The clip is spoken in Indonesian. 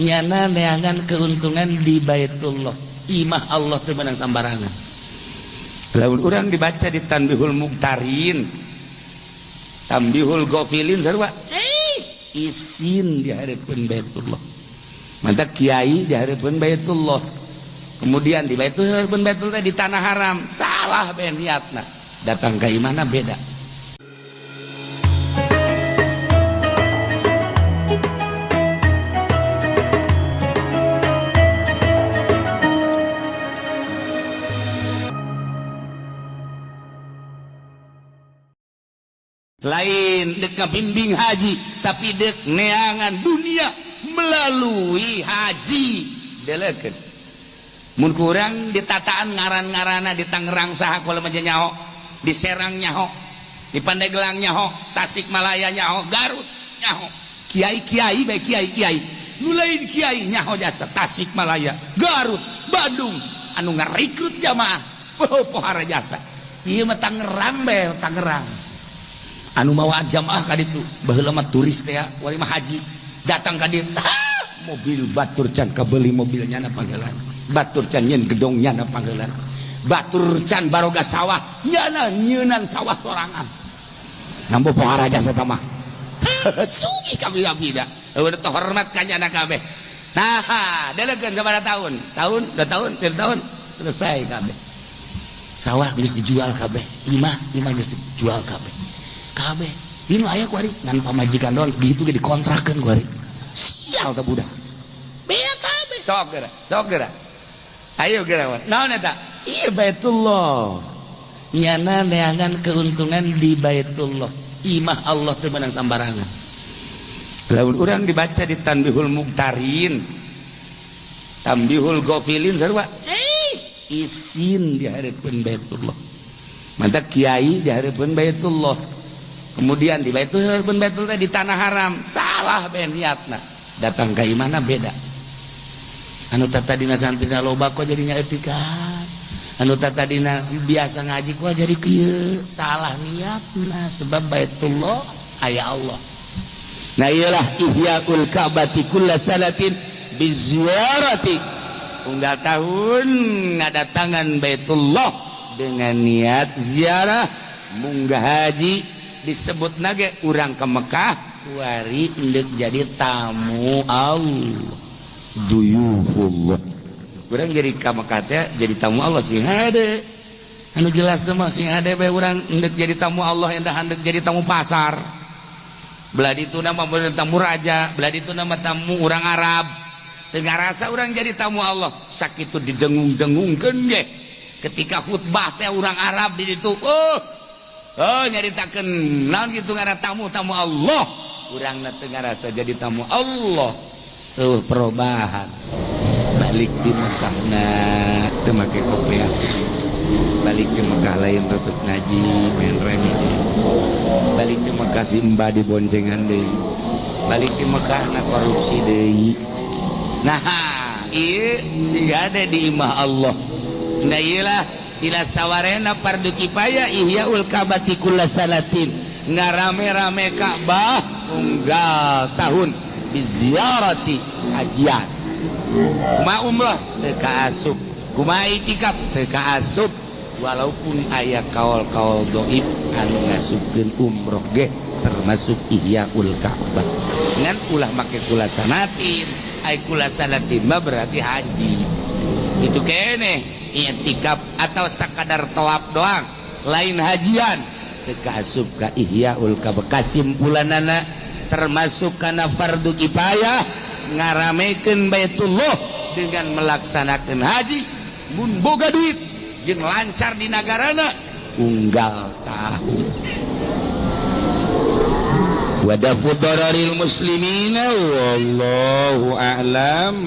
nyana neangan keuntungan di Baitullah. Imah Allah teu meunang sambarangan. Lamun urang dibaca di Tanbihul Muqtarin, Tanbihul Ghafilin sarua isin di hareupeun Baitullah. Mantap kiai di hareupeun Baitullah. Kemudian di Baitullah di tanah haram, salah bae niatna. Datang ka imahna beda. Lain dek ngabimbing haji, tapi dek neangan dunia melalui haji. Delekeun mun kurang di tataan ngaran-ngarana di Tangerang saha kula mah nyaho, di Serang nyaho, di Pandeglang nyaho, Tasikmalaya nyaho, Garut nyaho. Kiai-kiai bae kiai-kiai nu lain kiai nyaho jasa Tasikmalaya, Garut, Bandung anu ngarekrut jamaah. Oh pohara jasa. Ieu mah Tangerang bae, Tangerang. Anu mawa jamaah ka ditu baheula mah turis teh wali mah haji datang ka dieu mobil batur can kabeuli mobilnya na panggelan batur can nyeun gedong nya na panggelan batur can baroga sawah nyana nyeunan sawah sorangan ngambo pohara jasa tah mah sugi kami da eueuh hormat ka nyana kabeh. Nah delegeun sabaraha tahun tahun selesai kabeh sawah geus dijual kabeh imah geus dijual kabeh ini aya kuari ngan pamajikan doang gitu ge dikontrakeun kuari sial teh budak bea kabeh sok geura ayo geura naon eta ieu Baitullah nyana neangan keuntungan di Baitullah. Imah Allah teu meunang sambarangan. Lamun urang dibaca di Tanbihul Muqtarin, Tanbihul Ghafilin sarua isin di hareupeun Baitullah. Mantap kiai di hareupeun Baitullah. Kemudian di Baitullah di tanah haram, salah bae niatna. Datang ka imahna beda. Anu tadina santrina loba kok jadi nyaeutikad. Anu tadina biasa ngaji kok jadi kieu, salah niatna sebab Baitullah aya Allah. Nah iyalah ihyaul ka'bati kullasalatin biziarati. Unggal tahun ngadatangan Baitullah dengan niat ziarah munggah haji. Disebut nage urang ke Mekah kuari endek jadi tamu Allah duyufullah. Urang jadi ke Mekah teh jadi tamu Allah sing hade anu jelas mah sing hade bae urang endek jadi tamu Allah endah endek jadi tamu pasar. Belah ditu nama tamu raja, belah ditu nama tamu urang Arab. Teu ngarasa urang jadi tamu Allah sakitu didengung-dengungkeun ge ketika khutbah teh urang Arab di ditu nyaritakeun naon kitu ngaran tamu Allah urangna teu ngarasa jadi tamu Allah. Perubahan balik di Mekahna teu make kopiah balik di Mekah lain resep ngaji main remi balik di Mekah simba di boncengan deui balik di Mekah na korupsi deui. Nah ieu siga ada di imah Allah. Nah ieulah ila sawarena fardu kifayah ihyaul ka'bati kullasalatin ngarame-rame Ka'bah unggal tahun biziarati hajian. Kumaha umrah teu kaasup, kumaha itikaf teu kaasup walaupun aya kaol-kaol dhaif anu ngasupkeun umroh ge termasuk ihyaul Ka'bah. Ngan ulah make kulasanatin, ai kulasanatin mah berarti haji. Itu keneh i'tikaf atau sakadar tawaf doang lain hajian teu kaasup ka ihyaul Ka'bah. Kasimpulanana termasuk kana fardu kifayah ngaramekeun Baitullah dengan melaksanakan haji mun boga duit jeung lancar di nagarana unggal tahun. Wa dafu dararil muslimina wallahu a'lam.